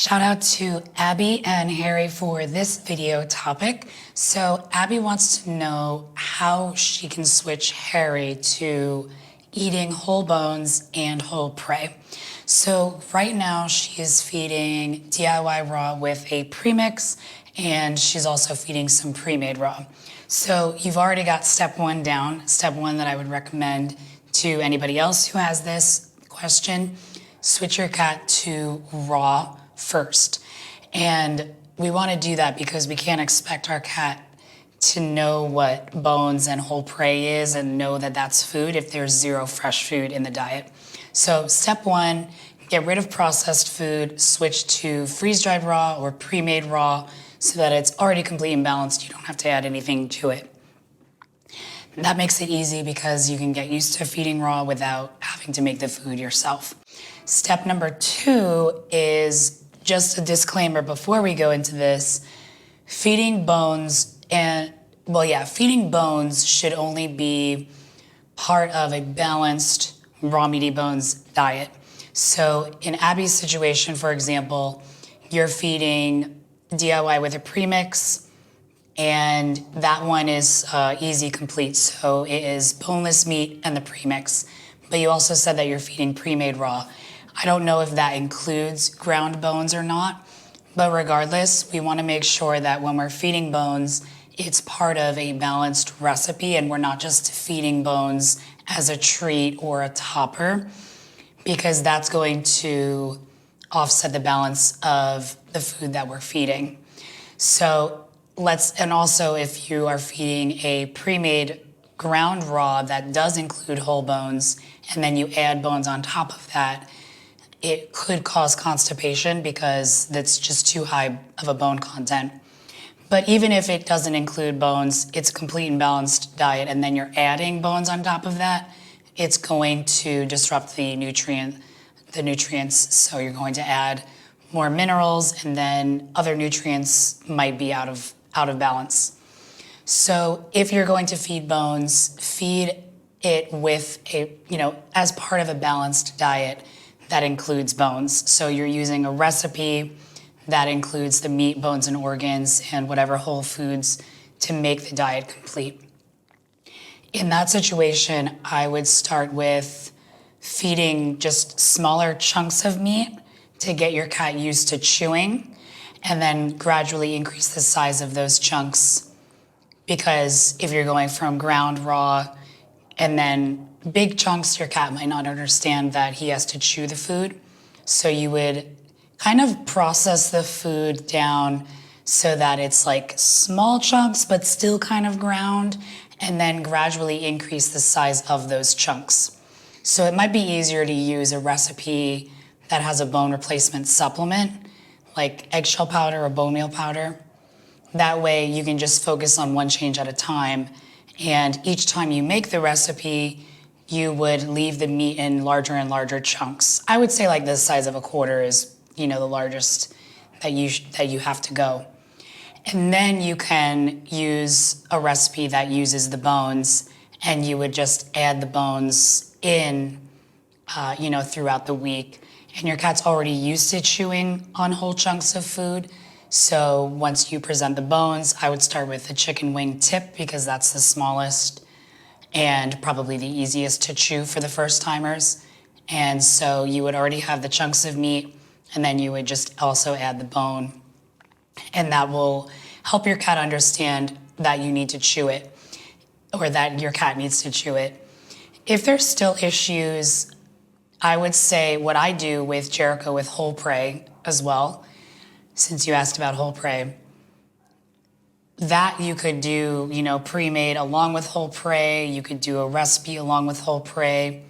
Shout out to Abby and Harry for this video topic. So Abby wants to know how she can switch Harry to eating whole bones and whole prey. So right now she is feeding DIY raw with a premix, and she's also feeding some pre-made raw. So you've already got step one down. Step one that I would recommend to anybody else who has this question: switch your cat to raw first. And we want to do that because we can't expect our cat to know what bones and whole prey is and know that that's food if there's zero fresh food in the diet. So step one, get rid of processed food, switch to freeze-dried raw or pre-made raw so that it's already complete and balanced. You don't have to add anything to it. That makes it easy because you can get used to feeding raw without having to make the food yourself. Step number two is just a disclaimer before we go into this. Feeding bones should only be part of a balanced raw meaty bones diet. So in Abby's situation, for example, you're feeding DIY with a premix, and that one is easy complete. So it is boneless meat and the premix. But you also said that you're feeding pre-made raw. I don't know if that includes ground bones or not, but regardless, we want to make sure that when we're feeding bones, it's part of a balanced recipe and we're not just feeding bones as a treat or a topper, because that's going to offset the balance of the food that we're feeding. So and also if you are feeding a pre-made ground raw that does include whole bones, and then you add bones on top of that, it could cause constipation because that's just too high of a bone content. But even if it doesn't include bones, it's a complete and balanced diet, and then you're adding bones on top of that, it's going to disrupt the nutrients. So you're going to add more minerals, and then other nutrients might be out of balance. So if you're going to feed bones, feed it with as part of a balanced diet that includes bones. So you're using a recipe that includes the meat, bones, and organs, and whatever whole foods to make the diet complete. In that situation, I would start with feeding just smaller chunks of meat to get your cat used to chewing, and then gradually increase the size of those chunks. Because if you're going from ground raw and then big chunks, your cat might not understand that he has to chew the food. So you would kind of process the food down so that it's like small chunks, but still kind of ground, and then gradually increase the size of those chunks. So it might be easier to use a recipe that has a bone replacement supplement, like eggshell powder or bone meal powder. That way you can just focus on one change at a time. And each time you make the recipe, you would leave the meat in larger and larger chunks. I would say like the size of a quarter is, the largest that you have to go. And then you can use a recipe that uses the bones, and you would just add the bones in, throughout the week. And your cat's already used to chewing on whole chunks of food. So once you present the bones, I would start with the chicken wing tip because that's the smallest and probably the easiest to chew for the first timers. And so you would already have the chunks of meat, and then you would just also add the bone. And that will help your cat understand that you need to chew it, or that your cat needs to chew it. If there's still issues, I would say what I do with Jericho with whole prey as well, since you asked about whole prey, that you could do, pre-made along with whole prey. You could do a recipe along with whole prey.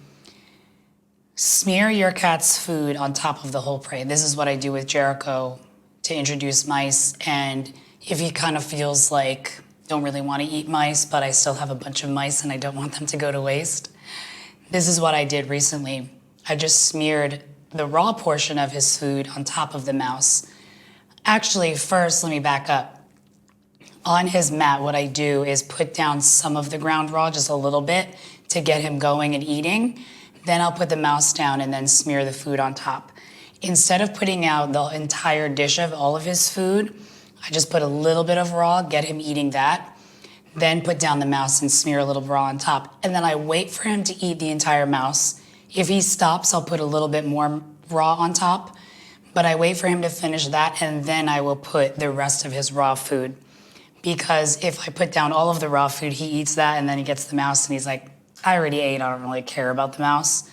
Smear your cat's food on top of the whole prey. This is what I do with Jericho to introduce mice. And if he kind of feels like, don't really want to eat mice, but I still have a bunch of mice and I don't want them to go to waste, this is what I did recently. I just smeared the raw portion of his food on top of the mouse. Actually, first, let me back up. On his mat, what I do is put down some of the ground raw, just a little bit, to get him going and eating. Then I'll put the mouse down and then smear the food on top. Instead of putting out the entire dish of all of his food, I just put a little bit of raw, get him eating that, then put down the mouse and smear a little raw on top. And then I wait for him to eat the entire mouse. If he stops, I'll put a little bit more raw on top, but I wait for him to finish that, and then I will put the rest of his raw food. Because if I put down all of the raw food, he eats that, and then he gets the mouse, and he's like, I already ate, I don't really care about the mouse.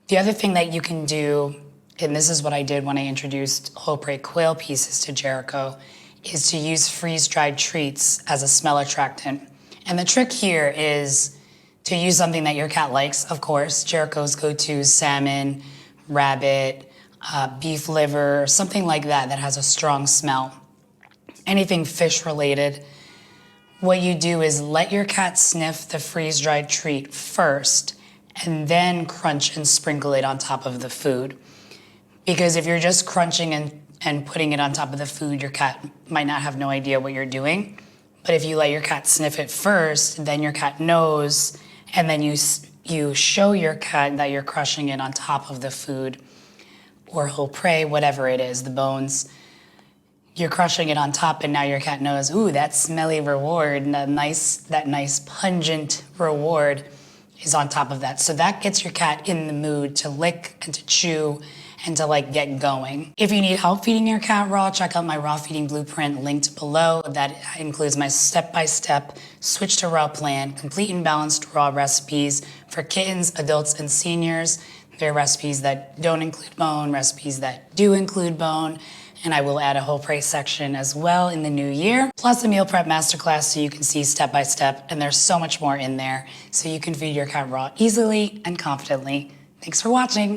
The other thing that you can do, and this is what I did when I introduced whole prey quail pieces to Jericho, is to use freeze-dried treats as a smell attractant. And the trick here is to use something that your cat likes, of course. Jericho's go-to salmon, rabbit, beef liver, something like that that has a strong smell. Anything fish-related. What you do is let your cat sniff the freeze-dried treat first, and then crunch and sprinkle it on top of the food. Because if you're just crunching and putting it on top of the food, your cat might not have no idea what you're doing. But if you let your cat sniff it first, then your cat knows, and then you show your cat that you're crushing it on top of the food, or whole prey, whatever it is, the bones. You're crushing it on top, and now your cat knows, ooh, that smelly reward, and that nice pungent reward is on top of that. So that gets your cat in the mood to lick and to chew and to get going. If you need help feeding your cat raw, check out my raw feeding blueprint linked below. That includes my step-by-step switch to raw plan, complete and balanced raw recipes for kittens, adults, and seniors. There are recipes that don't include bone, recipes that do include bone, and I will add a whole prey section as well in the new year, plus a meal prep masterclass so you can see step-by-step, and there's so much more in there so you can feed your cat raw easily and confidently. Thanks for watching.